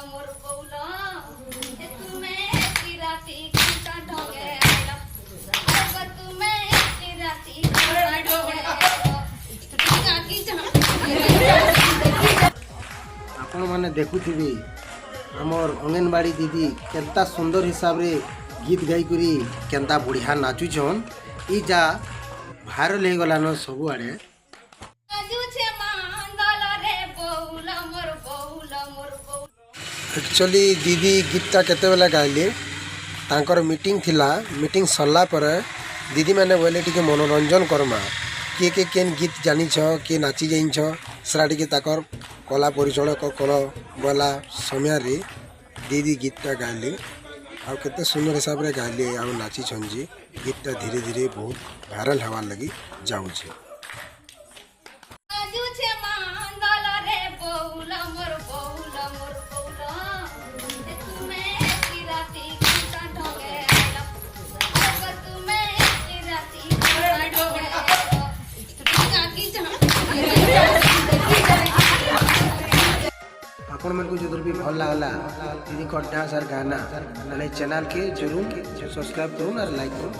मोर बौला ए तुम्हें की राती का ढोंगे आइला अब तुम्हें की राती का ढोंगे काकी जा आपण माने देखुथिबे हमर अंगनबाड़ी दीदी केनता सुंदर हिसाब रे गीत गाई करी केनता बढ़िया नाचुछन ई जा भाइरल हो गलान सब आड़े। एक्चुअली दीदी गीतटा केते बेला गाइले तांकर मीटिंग थिला मीटिंग सरला पर दीदी मैंने बोले टिके मनोरंजन करमा किए के केन गीत जानी किए नाची जाइन सरा टिके ताकर कला परिचालक कल बोला समय रे दीदी गीतटा गाइले आ केते सुंदर हिसाब रे गाइले आ नाची जी गीतटा धीरे धीरे बहुत वायरल हवार लगी जाऊँचे। आपण मन को जो भी भल लागला दीदी को डांस और गाना चैनल के जरूर सब्सक्राइब करूँ और लाइक करूँ।